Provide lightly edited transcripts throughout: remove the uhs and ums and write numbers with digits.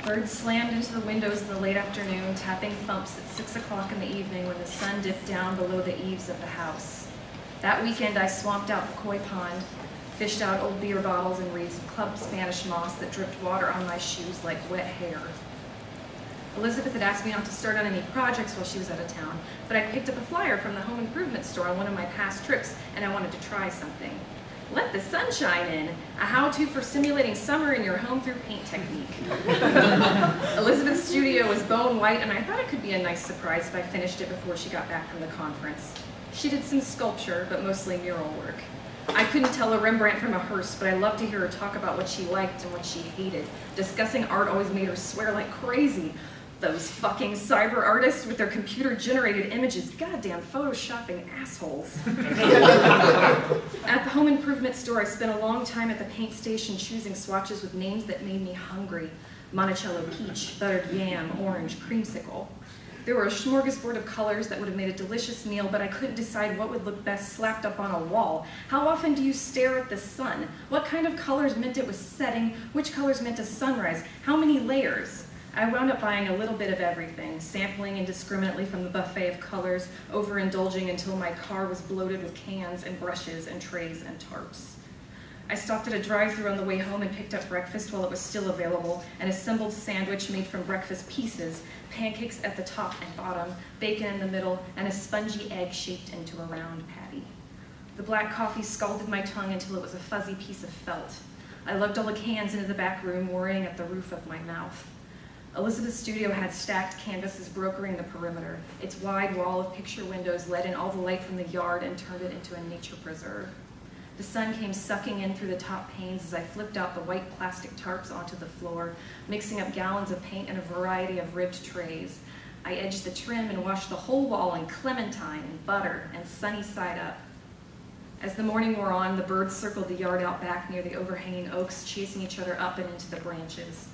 Birds slammed into the windows in the late afternoon, tapping thumps at 6 o'clock in the evening when the sun dipped down below the eaves of the house. That weekend, I swamped out the koi pond, fished out old beer bottles and reeds of club Spanish moss that dripped water on my shoes like wet hair. Elizabeth had asked me not to start on any projects while she was out of town, but I picked up a flyer from the home improvement store on one of my past trips, and I wanted to try something. Let the sunshine in, a how-to for simulating summer in your home through paint technique. Elizabeth's studio was bone white, and I thought it could be a nice surprise if I finished it before she got back from the conference. She did some sculpture, but mostly mural work. I couldn't tell a Rembrandt from a hearse, but I loved to hear her talk about what she liked and what she hated. Discussing art always made her swear like crazy. Those fucking cyber artists with their computer-generated images, goddamn photoshopping assholes. At the home improvement store, I spent a long time at the paint station choosing swatches with names that made me hungry. Monticello peach, buttered yam, orange, creamsicle. There were a smorgasbord of colors that would have made a delicious meal, but I couldn't decide what would look best slapped up on a wall. How often do you stare at the sun? What kind of colors meant it was setting? Which colors meant a sunrise? How many layers? I wound up buying a little bit of everything, sampling indiscriminately from the buffet of colors, overindulging until my car was bloated with cans and brushes and trays and tarps. I stopped at a drive-thru on the way home and picked up breakfast while it was still available, an assembled sandwich made from breakfast pieces, pancakes at the top and bottom, bacon in the middle, and a spongy egg shaped into a round patty. The black coffee scalded my tongue until it was a fuzzy piece of felt. I lugged all the cans into the back room, worrying at the roof of my mouth. Elizabeth's studio had stacked canvases brokering the perimeter. Its wide wall of picture windows let in all the light from the yard and turned it into a nature preserve. The sun came sucking in through the top panes as I flipped out the white plastic tarps onto the floor, mixing up gallons of paint in a variety of ribbed trays. I edged the trim and washed the whole wall in clementine and butter and sunny side up. As the morning wore on, the birds circled the yard out back near the overhanging oaks, chasing each other up and into the branches.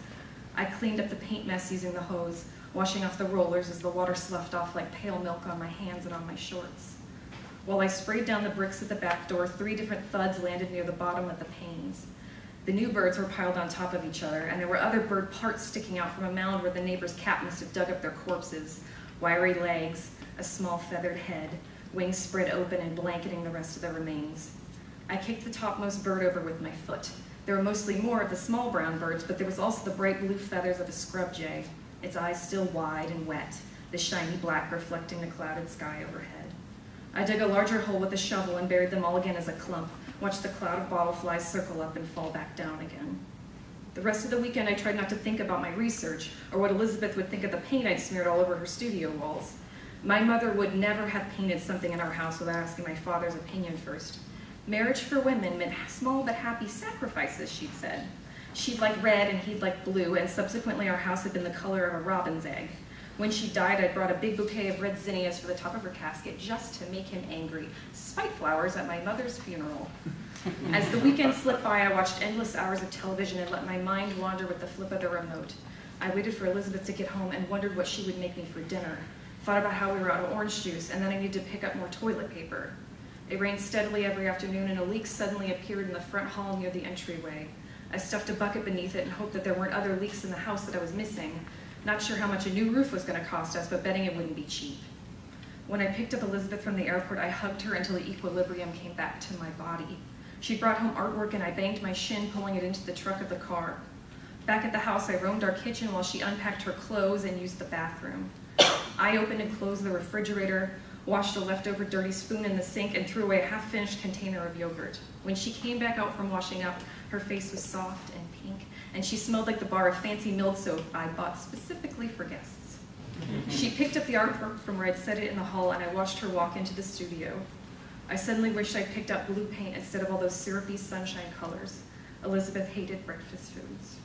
I cleaned up the paint mess using the hose, washing off the rollers as the water sloughed off like pale milk on my hands and on my shorts. While I sprayed down the bricks at the back door, 3 different thuds landed near the bottom of the panes. The new birds were piled on top of each other, and there were other bird parts sticking out from a mound where the neighbor's cat must have dug up their corpses. Wiry legs, a small feathered head, wings spread open and blanketing the rest of the remains. I kicked the topmost bird over with my foot. There were mostly more of the small brown birds, but there was also the bright blue feathers of a scrub jay, its eyes still wide and wet, the shiny black reflecting the clouded sky overhead. I dug a larger hole with a shovel and buried them all again as a clump, watched the cloud of bottle flies circle up and fall back down again. The rest of the weekend I tried not to think about my research, or what Elizabeth would think of the paint I'd smeared all over her studio walls. My mother would never have painted something in our house without asking my father's opinion first. Marriage for women meant small but happy sacrifices, she'd said. She'd like red and he'd like blue, and subsequently our house had been the color of a robin's egg. When she died, I brought a big bouquet of red zinnias for the top of her casket just to make him angry. Spite flowers at my mother's funeral. As the weekend slipped by, I watched endless hours of television and let my mind wander with the flip of the remote. I waited for Elizabeth to get home and wondered what she would make me for dinner. Thought about how we were out of orange juice, and then I needed to pick up more toilet paper. It rained steadily every afternoon, and a leak suddenly appeared in the front hall near the entryway. I stuffed a bucket beneath it and hoped that there weren't other leaks in the house that I was missing. Not sure how much a new roof was going to cost us, but betting it wouldn't be cheap. When I picked up Elizabeth from the airport, I hugged her until the equilibrium came back to my body. She brought home artwork, and I banged my shin, pulling it into the trunk of the car. Back at the house, I roamed our kitchen while she unpacked her clothes and used the bathroom. I opened and closed the refrigerator, washed a leftover dirty spoon in the sink, and threw away a half-finished container of yogurt. When she came back out from washing up, her face was soft and pink, and she smelled like the bar of fancy milled soap I bought specifically for guests. She picked up the artwork from where I'd set it in the hall, and I watched her walk into the studio. I suddenly wished I'd picked up blue paint instead of all those syrupy sunshine colors. Elizabeth hated breakfast foods.